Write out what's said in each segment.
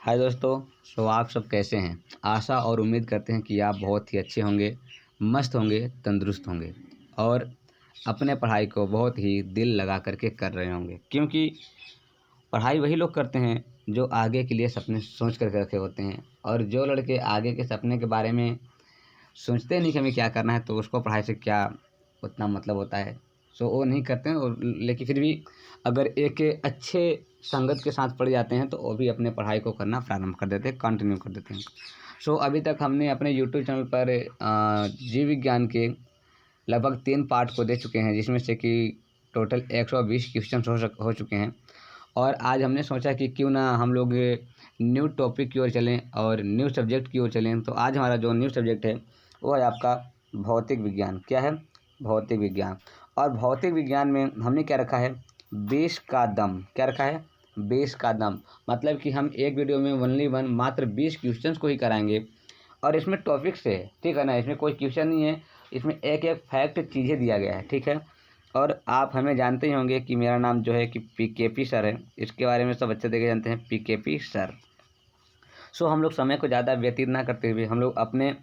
हाय दोस्तों। आप सब कैसे हैं? आशा और उम्मीद करते हैं कि आप बहुत ही अच्छे होंगे, मस्त होंगे, तंदुरुस्त होंगे और अपने पढ़ाई को बहुत ही दिल लगा करके कर रहे होंगे, क्योंकि पढ़ाई वही लोग करते हैं जो आगे के लिए सपने सोच कर रखे होते हैं। और जो लड़के आगे के सपने के बारे में सोचते नहीं कि हमें क्या करना है, तो उसको पढ़ाई से क्या उतना मतलब होता है। सो वो नहीं करते हैं, और लेकिन फिर भी अगर एक अच्छे संगत के साथ पड़ जाते हैं तो वो भी अपने पढ़ाई को करना प्रारंभ कर देते हैं, कंटिन्यू कर देते हैं। अभी तक हमने अपने यूट्यूब चैनल पर जीव विज्ञान के लगभग 3 पार्ट को दे चुके हैं, जिसमें से कि टोटल 120 क्वेश्चन हो चुके हैं। और आज हमने सोचा कि क्यों ना हम लोग न्यू टॉपिक की ओर चलें और न्यू सब्जेक्ट की ओर चलें। तो आज हमारा जो न्यू सब्जेक्ट है वो है आपका भौतिक विज्ञान। क्या है? भौतिक विज्ञान। और भौतिक विज्ञान में हमने क्या रखा है? 20 का दम। क्या रखा है? 20 का दम। मतलब कि हम एक वीडियो में ओनली वन मात्र 20 क्वेश्चंस को ही कराएंगे। और इसमें टॉपिक से है, ठीक है ना, इसमें कोई क्वेश्चन नहीं है, इसमें एक एक फैक्ट चीज़ें दिया गया है, ठीक है। और आप हमें जानते ही होंगे कि मेरा नाम जो है कि पीकेपी सर है। इसके बारे में सब अच्छे देखे जानते हैं, पीकेपी सर। हम लोग समय को ज़्यादा व्यतीत ना करते हुए हम लोग अपने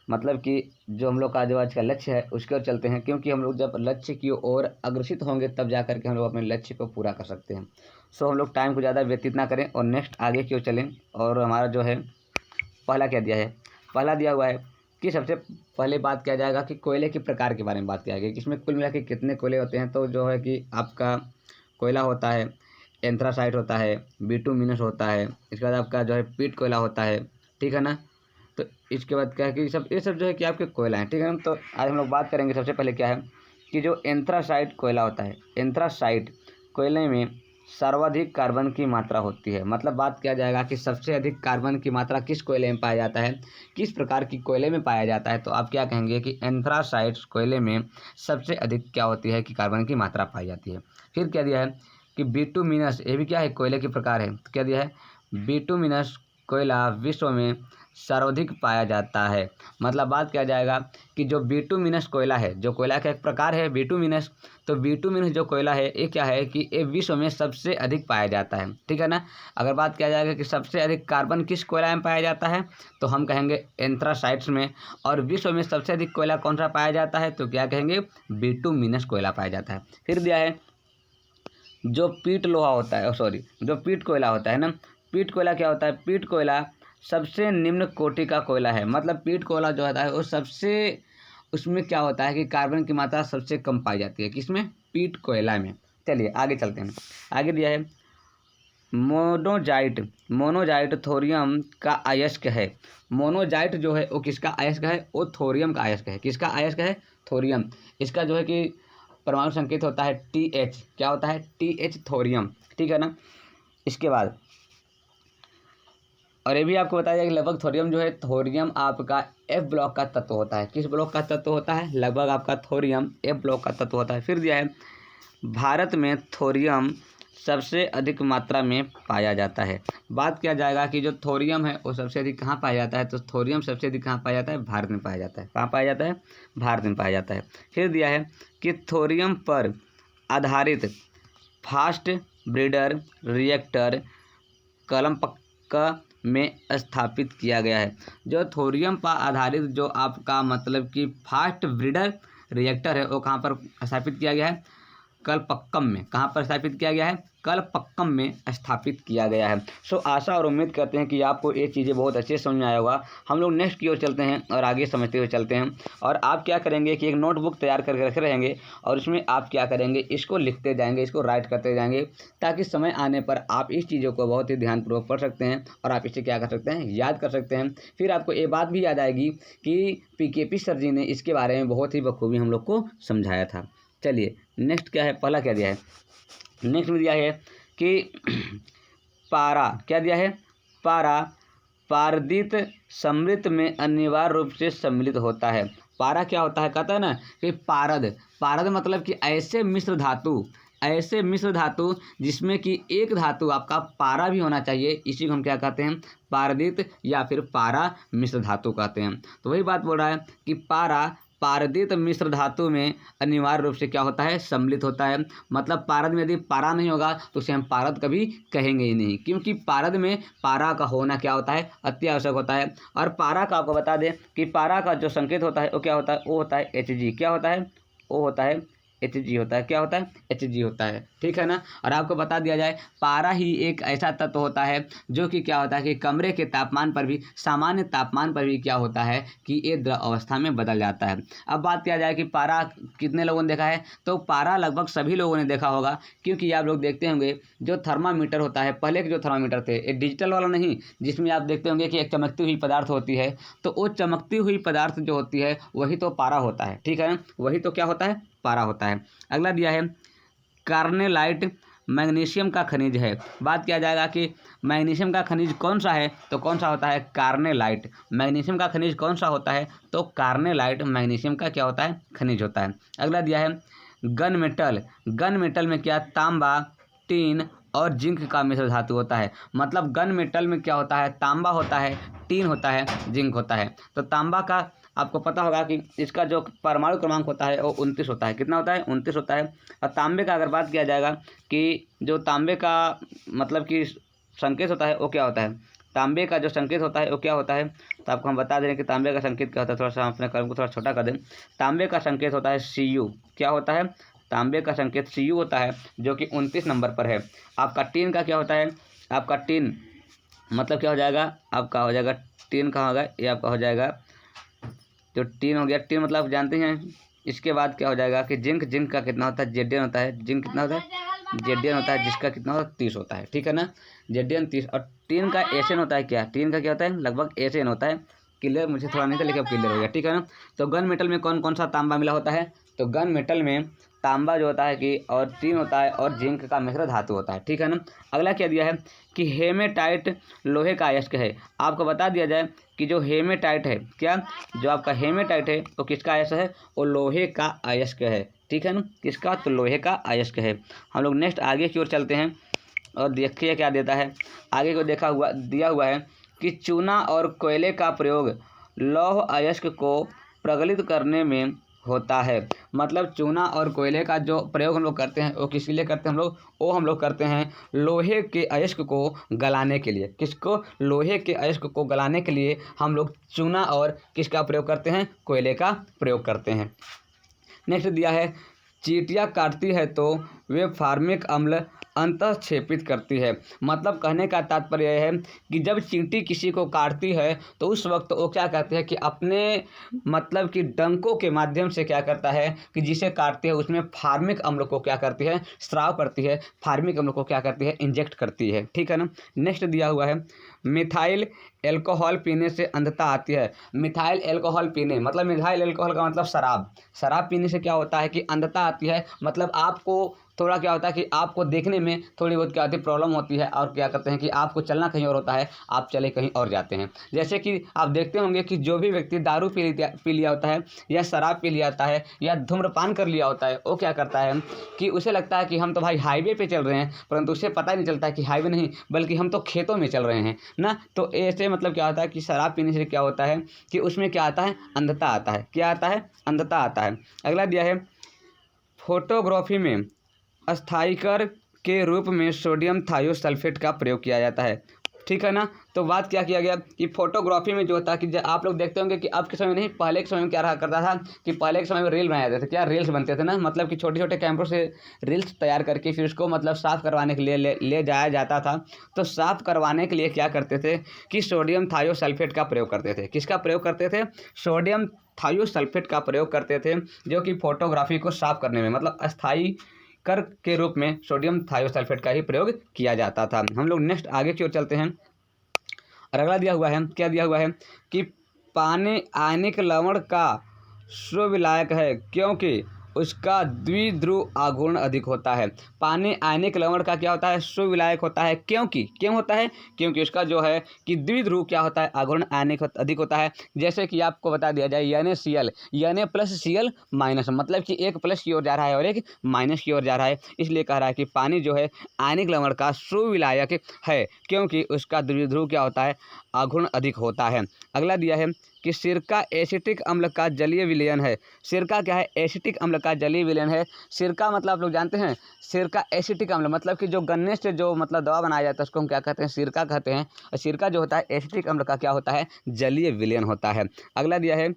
मतलब कि जो हम लोग का जो आज का लक्ष्य है उसकी ओर चलते हैं, क्योंकि हम लोग जब लक्ष्य की ओर अग्रसित होंगे तब जा कर के हम लोग अपने लक्ष्य को पूरा कर सकते हैं। हम लोग टाइम को ज़्यादा व्यतीत ना करें और नेक्स्ट आगे की ओर चलें। और हमारा जो है पहला क्या दिया है? पहला दिया हुआ है कि सबसे पहले बात किया जाएगा कि कोयले के प्रकार के बारे में बात किया जाएगी कि इसमें कुल मिला के कितने कोयले होते हैं। तो जो है कि आपका कोयला होता है, एंथ्रासाइट होता है, बिटुमिनस होता है, इसके बाद आपका जो है पीट कोयला होता है, ठीक है ना। तो इसके बाद क्या है कि ये सब जो है कि आपके कोयला हैं, ठीक है ना। तो आज हम लोग बात करेंगे सबसे पहले क्या है कि जो एंथ्रासाइट कोयला होता है, एंथ्रासाइट कोयले में सर्वाधिक कार्बन की मात्रा होती है। मतलब बात किया जाएगा कि सबसे अधिक कार्बन की मात्रा किस कोयले में पाया जाता है, किस प्रकार की कोयले में पाया जाता है। तो आप क्या कहेंगे कि एंथ्रासाइट कोयले में सबसे अधिक क्या होती है कि कार्बन की मात्रा पाई जाती है। फिर क्या दिया है कि बिटुमिनस, ये भी क्या है? कोयले के प्रकार है। तो क्या दिया है? बिटुमिनस कोयला विश्व में सर्वाधिक पाया जाता है। मतलब बात किया जाएगा कि जो बिटुमिनस कोयला है, जो कोयला का एक प्रकार है बिटुमिनस, तो बिटुमिनस जो कोयला है ये क्या है कि ये विश्व में सबसे अधिक पाया जाता है, ठीक है ना। अगर बात किया जाएगा कि सबसे अधिक कार्बन किस कोयला में पाया जाता है, तो हम कहेंगे एंथ्रासाइट्स में। और विश्व में सबसे अधिक कोयला कौन सा पाया जाता है, तो क्या कहेंगे? बिटुमिनस कोयला पाया जाता है। फिर दिया है जो पीट लोहा होता है, सॉरी, जो पीट कोयला होता है ना, पीट कोयला क्या होता है? पीट कोयला सबसे निम्न कोटि का कोयला है। मतलब पीट कोयला जो होता है वो सबसे, उसमें क्या होता है कि कार्बन की मात्रा सबसे कम पाई जाती है। किसमें? पीट कोयला में। चलिए आगे चलते हैं। आगे दिया है मोनोजाइट। मोनोजाइट थोरियम का अयस्क है। मोनोजाइट जो है वो किसका अयस्क है? वो थोरियम का अयस्क है। किसका अयस्क है? थोरियम। इसका जो है कि परमाणु संकेत होता है TH। क्या होता है? TH, थोरियम, ठीक है ना। इसके बाद और ये भी आपको बताया जाए कि लगभग थोरियम जो है, थोरियम आपका F ब्लॉक का तत्व होता है। किस ब्लॉक का तत्व होता है? लगभग आपका थोरियम F ब्लॉक का तत्व होता है। फिर दिया है भारत में थोरियम सबसे अधिक मात्रा में पाया जाता है। बात किया जाएगा कि जो थोरियम है वो सबसे अधिक कहाँ पाया जाता है, तो थोरियम सबसे अधिक कहाँ पाया जाता है? भारत में पाया जाता है। कहाँ पाया जाता है? भारत में पाया जाता है। फिर दिया है कि थोरियम पर आधारित फास्ट ब्रीडर रिएक्टर कलमपक्का में स्थापित किया गया है। जो थोरियम पर आधारित जो आपका मतलब कि फास्ट ब्रीडर रिएक्टर है वो कहाँ पर स्थापित किया गया है? कलपक्कम में। कहाँ पर स्थापित किया गया है? कलपक्कम में स्थापित किया गया है। आशा और उम्मीद करते हैं कि आपको ये चीज़ें बहुत अच्छे से समझ में आया होगा। हम लोग नेक्स्ट की ओर चलते हैं और आगे समझते हुए चलते हैं। और आप क्या करेंगे कि एक नोटबुक तैयार करके रखे रहेंगे और उसमें आप क्या करेंगे, इसको लिखते जाएंगे, इसको राइट करते जाएंगे, ताकि समय आने पर आप इस चीज़ों को बहुत ही ध्यानपूर्वक पढ़ सकते हैं और आप इसे क्या कर सकते हैं? याद कर सकते हैं। फिर आपको ये बात भी याद आएगी कि पीकेपी सर जी ने इसके बारे में बहुत ही बखूबी हम लोग को समझाया था। चलिए नेक्स्ट क्या है? पहला क्या दिया है? नेक्स्ट में दिया है कि पारा। क्या दिया है? पारा पारदित समृद्ध में अनिवार्य रूप से सम्मिलित होता है। पारा क्या होता है? कहता है ना कि पारद। पारद मतलब कि ऐसे मिश्र धातु, ऐसे मिश्र धातु जिसमें कि एक धातु आपका पारा भी होना चाहिए, इसी को हम क्या कहते हैं? पारदित या फिर पारा मिश्र धातु कहते हैं। तो वही बात बोल रहा है कि पारा पारदित मिश्र धातु में अनिवार्य रूप से क्या होता है, सम्मिलित होता है। मतलब पारद में यदि पारा नहीं होगा तो उसे हम पारद कभी कहेंगे ही नहीं, क्योंकि पारद में पारा का होना क्या होता है, अति आवश्यक होता है। और पारा का आपको बता दें कि पारा का जो संकेत होता है वो क्या होता है, वो होता है Hg। क्या होता है, वो होता है Hg होता है। क्या होता है, Hg होता है, ठीक है ना। और आपको बता दिया जाए, पारा ही एक ऐसा तत्व होता है जो कि क्या होता है कि कमरे के तापमान पर भी, सामान्य तापमान पर भी क्या होता है कि ये द्रव अवस्था में बदल जाता है। अब बात किया जाए कि पारा कितने लोगों ने देखा है, तो पारा लगभग सभी लोगों ने देखा होगा, क्योंकि आप लोग देखते होंगे जो थर्मामीटर होता है, पहले के जो थर्मामीटर थे, ये डिजिटल वाला नहीं, जिसमें आप देखते होंगे कि एक चमकती हुई पदार्थ होती है, तो वो चमकती हुई पदार्थ जो होती है वही तो पारा होता है, ठीक है ना। वही तो क्या होता है, पारा होता है। अगला दिया है कार्नेलाइट मैग्नीशियम का खनिज है। बात किया जाएगा कि मैग्नीशियम का खनिज कौन सा है, तो कौन सा होता है, कार्नेलाइट। मैग्नीशियम का खनिज कौन सा होता है, तो कार्नेलाइट मैग्नीशियम का क्या होता है, खनिज होता है। अगला दिया है गन मेटल। गन मेटल में क्या, तांबा, टीन और जिंक का मिश्र धातु होता है। मतलब गन मेटल में क्या होता है, तांबा होता है, टीन होता है, जिंक होता है। तो तांबा का आपको पता होगा कि इसका जो परमाणु क्रमांक होता है वो 29 होता है। कितना होता है, 29 होता है। और तांबे का अगर बात किया जाएगा कि जो तांबे का मतलब कि संकेत होता है वो क्या होता है, तांबे का जो संकेत होता है वो क्या होता है, तो आपको हम बता दें कि तांबे का संकेत क्या होता है। थोड़ा सा अपने कलम को थोड़ा छोटा कर दें। तांबे का संकेत होता है Cu। क्या होता है, तांबे का संकेत Cu होता है, जो कि 29 नंबर पर है। आपका टीन का क्या होता है, आपका टीन मतलब क्या हो जाएगा, आपका हो जाएगा टीन कहाँ होगा, ये आपका हो जाएगा जो टीन हो गया, टीन मतलब आप जानते हैं। इसके बाद क्या हो जाएगा कि जिंक। जिंक का कितना होता है, Zn होता है। जिंक कितना होता है, Zn होता है, जिसका कितना होता है, 30 होता है, ठीक है ना। Zn 30। और टीन का Sn होता है, क्या टीन का क्या होता है, लगभग Sn होता है। क्लियर, मुझे थोड़ा नहीं था लेकिन अब क्लियर हो गया, ठीक है ना। तो गन मेटल में कौन कौन सा तांबा मिला होता है, तो गन मेटल में तांबा जो होता है कि और टीन होता है और जिंक का मिश्र धातु होता है, ठीक है ना। अगला क्या दिया है कि हेमेटाइट लोहे का अयस्क है। आपको बता दिया जाए कि जो हेमेटाइट है, क्या जो आपका हेमेटाइट है वो किसका अयस्क है, वो लोहे का अयस्क है, ठीक है ना। किसका, तो लोहे का अयस्क है। हम लोग नेक्स्ट आगे की ओर चलते हैं और देखिए क्या देता है। आगे को दिया हुआ है कि चूना और कोयले का प्रयोग लौह अयस्क को प्रज्वलित करने में होता है। मतलब चूना और कोयले का जो प्रयोग हम लोग करते हैं वो किसके लिए करते हैं, हम लोग करते हैं लोहे के अयस्क को गलाने के लिए। किसको, लोहे के अयस्क को गलाने के लिए हम लोग चूना और किसका प्रयोग करते हैं, कोयले का प्रयोग करते हैं। नेक्स्ट दिया है चींटियाँ काटती है तो वे फार्मिक अम्ल अंतःक्षेपित करती है। मतलब कहने का तात्पर्य यह है कि जब चींटी किसी को काटती है तो उस वक्त वो क्या करती है कि अपने मतलब कि डंकों के माध्यम से क्या करता है कि जिसे काटती है उसमें फार्मिक अम्ल को क्या करती है, स्राव करती है, फार्मिक अम्ल को क्या करती है, इंजेक्ट करती है, ठीक है ना। नेक्स्ट दिया हुआ है मिथाइल एल्कोहल पीने से अंधता आती है। मिथाइल एल्कोहल पीने, मतलब मिथाइल एल्कोहल का मतलब शराब। शराब पीने से क्या होता है कि अंधता आती है। मतलब आपको थोड़ा क्या होता है कि आपको देखने में थोड़ी बहुत क्या होती है, प्रॉब्लम होती है, और क्या करते हैं कि आपको चलना कहीं और होता है, आप चले कहीं और जाते हैं। जैसे कि आप देखते होंगे कि जो भी व्यक्ति दारू पी लिया होता है या शराब पी लिया होता है या धूम्रपान कर लिया होता है, वो क्या करता है कि उसे लगता है कि हम तो भाई हाईवे पे चल रहे हैं, परंतु उसे पता ही नहीं चलता कि हाईवे नहीं बल्कि हम तो खेतों में चल रहे हैं ना। तो ऐसे मतलब क्या होता है कि शराब पीने से क्या होता है कि उसमें क्या आता है, अंधता आता है। क्या आता है, अंधता आता है। अगला दिया है फोटोग्राफी में अस्थायीकर के रूप में सोडियम थायोसल्फेट का प्रयोग किया जाता है, ठीक है ना। तो बात क्या किया गया कि फोटोग्राफी में जो होता है कि आप लोग देखते होंगे कि अब के समय में नहीं, पहले के समय में क्या रहा करता था कि पहले के समय में रील बनाए जाते थे। क्या रील्स बनते थे ना, मतलब कि छोटे छोटे कैमरों से रील्स तैयार करके फिर उसको मतलब साफ़ करवाने के लिए ले जाया जाता था। तो साफ़ करवाने के लिए क्या करते थे कि सोडियम थायोसल्फेट का प्रयोग करते थे। किसका प्रयोग करते थे, सोडियम थायोसल्फेट का प्रयोग करते थे, जो कि फोटोग्राफी को साफ करने में मतलब अस्थायी कर के रूप में सोडियम थायोसल्फेट का ही प्रयोग किया जाता था। हम लोग नेक्स्ट आगे की ओर चलते हैं और अगला दिया हुआ है, क्या दिया हुआ है कि पानी आयनिक लवण का सुविलायक है क्योंकि उसका द्विध्रुव आघूर्ण अधिक होता है। पानी आयनिक लवण का क्या होता है, सुविलायक होता है। क्यों होता है, क्योंकि उसका जो है कि द्विध्रुव क्या होता है, आघूर्ण आयनिक अधिक होता है। जैसे कि आपको बता दिया जाए NaCl, Na+Cl-, मतलब कि एक प्लस की ओर जा रहा है और एक माइनस की ओर जा रहा है, इसलिए कह रहा है कि पानी जो है आयनिक लवण का सुविलायक है क्योंकि उसका द्विध्रुव क्या होता है, आघूर्ण अधिक होता है। अगला दिया है कि सिरका एसिटिक अम्ल का जलीय विलयन है। सिरका क्या है? एसिटिक अम्ल का जलीय विलयन है। सिरका मतलब आप लोग जानते हैं, सिरका एसिटिक अम्ल मतलब कि जो गन्ने से जो मतलब दवा बनाया जाता है उसको हम क्या कहते हैं? सिरका कहते हैं। और सिरका जो होता है एसिटिक अम्ल का क्या होता है? जलीय विलयन होता है। अगला दिया है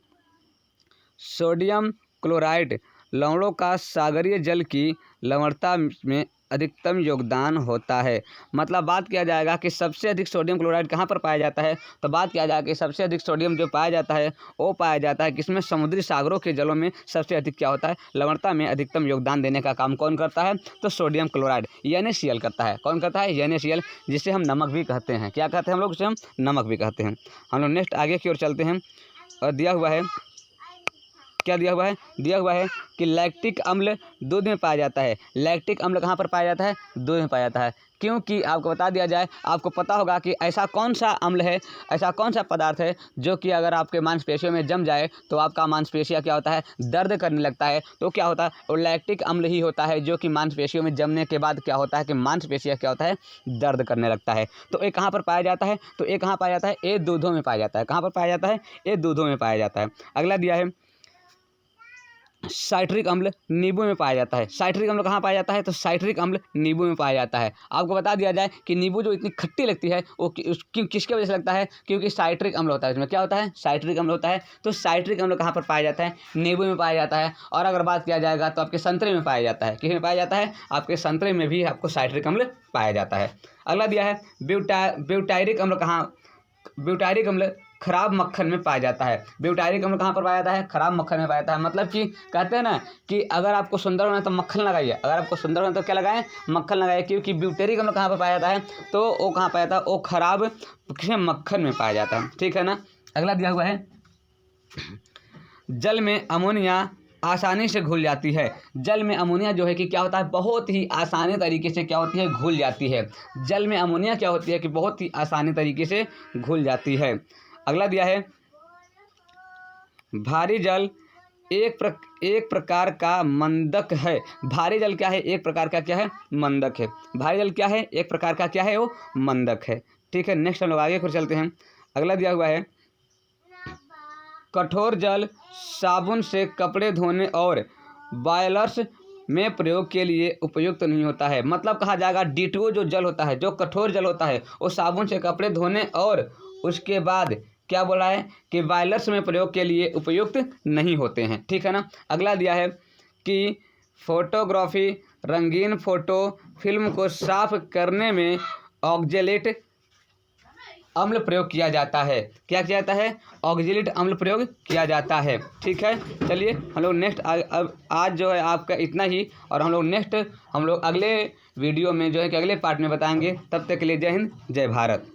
सोडियम क्लोराइड लवणों का सागरीय जल की लवणता में अधिकतम योगदान होता है। मतलब बात किया जाएगा कि सबसे अधिक सोडियम क्लोराइड कहाँ पर पाया जाता है, तो बात किया जाएगा कि सबसे अधिक सोडियम जो पाया जाता है वो पाया जाता है किसमें? समुद्री सागरों के जलों में सबसे अधिक क्या होता है? लवणता में अधिकतम योगदान देने का काम कौन करता है? तो सोडियम क्लोराइड NaCl करता है। कौन करता है? NaCl, जिसे हम नमक भी कहते हैं। क्या कहते हैं हम लोग? जिसे हम नमक भी कहते हैं। हम लोग नेक्स्ट आगे की ओर चलते हैं और दिया हुआ है, क्या दिया हुआ है? दिया हुआ है कि लैक्टिक अम्ल दूध में पाया जाता है। लैक्टिक अम्ल कहाँ पर पाया जाता है? दूध में पाया जाता है। क्योंकि आपको बता दिया जाए, आपको पता होगा कि ऐसा कौन सा अम्ल है, ऐसा कौन सा पदार्थ है जो कि अगर आपके मांसपेशियों में जम जाए तो आपका मांसपेशियाँ क्या होता है? दर्द करने लगता है। तो क्या होता है? वो लैक्टिक अम्ल ही होता है जो कि मांसपेशियों में जमने के बाद क्या होता है कि मांसपेशियाँ क्या होता है? दर्द करने लगता है। तो ये कहाँ पर पाया जाता है? तो ये कहाँ पाया जाता है? ये दूधों में पाया जाता है। कहाँ पर पाया जाता है? ये दूधों में पाया जाता है। अगला दिया है साइट्रिक अम्ल नींबू में पाया जाता है। साइट्रिक अम्ल कहाँ पाया जाता है? तो साइट्रिक अम्ल नींबू में पाया जाता है। आपको बता दिया जाए कि नींबू जो इतनी खट्टी लगती है वो किसके वजह से लगता है? क्योंकि साइट्रिक अम्ल होता है। इसमें क्या होता है? साइट्रिक अम्ल होता है। तो साइट्रिक अम्ल कहाँ पर पाया जाता है? नींबू में पाया जाता है। और अगर बात किया जाएगा तो आपके संतरे में पाया जाता है। किस में पाया जाता है? आपके संतरे में भी आपको साइट्रिक अम्ल पाया जाता है। अगला दिया है ब्यूटायरिक अम्ल कहाँ? ब्यूटायरिक अम्ल खराब मक्खन में पाया जाता है। ब्यूटायरिक अम्ल कहाँ पर पाया जाता है? खराब मक्खन में पाया जाता है। मतलब कि कहते हैं ना कि अगर आपको सुंदर होना है तो मक्खन लगाइए, अगर आपको सुंदर होना है तो क्या लगाएं? मक्खन लगाइए। क्योंकि ब्यूटायरिक अम्ल कहाँ पर पाया जाता है? तो वो कहाँ पाया जाता है? वो खराब मक्खन में पाया जाता है। ठीक है ना। अगला दिया हुआ है जल में अमोनिया आसानी से घुल जाती है। जल में अमोनिया जो है कि क्या होता है? बहुत ही आसानी तरीके से क्या होती है? घुल जाती है। जल में अमोनिया क्या होती है कि बहुत ही आसानी तरीके से घुल जाती है। अगला दिया है भारी जल एक प्रकार का मंदक है। भारी जल क्या है? एक प्रकार का क्या है? मंदक है। भारी जल क्या है? एक प्रकार का क्या है? वो मंदक है। ठीक है। नेक्स्ट हम लोग आगे फिर चलते हैं। अगला दिया हुआ है कठोर जल साबुन से कपड़े धोने और बॉयलर्स में प्रयोग के लिए उपयुक्त नहीं होता है। मतलब कहा जाएगा D2O जो जल होता है, जो कठोर जल होता है, वो साबुन से कपड़े धोने और उसके बाद क्या बोला है कि बॉयलर्स में प्रयोग के लिए उपयुक्त नहीं होते हैं। ठीक है ना। अगला दिया है कि फोटोग्राफी रंगीन फोटो फिल्म को साफ करने में ऑक्जेलेट अम्ल प्रयोग किया जाता है। क्या किया जाता है? ऑक्जेलेट अम्ल प्रयोग किया जाता है। ठीक है। चलिए हम लोग नेक्स्ट अब आज जो है आपका इतना ही, और हम लोग अगले वीडियो में जो है कि अगले पार्ट में बताएंगे। तब तक के लिए जय हिंद, जय भारत।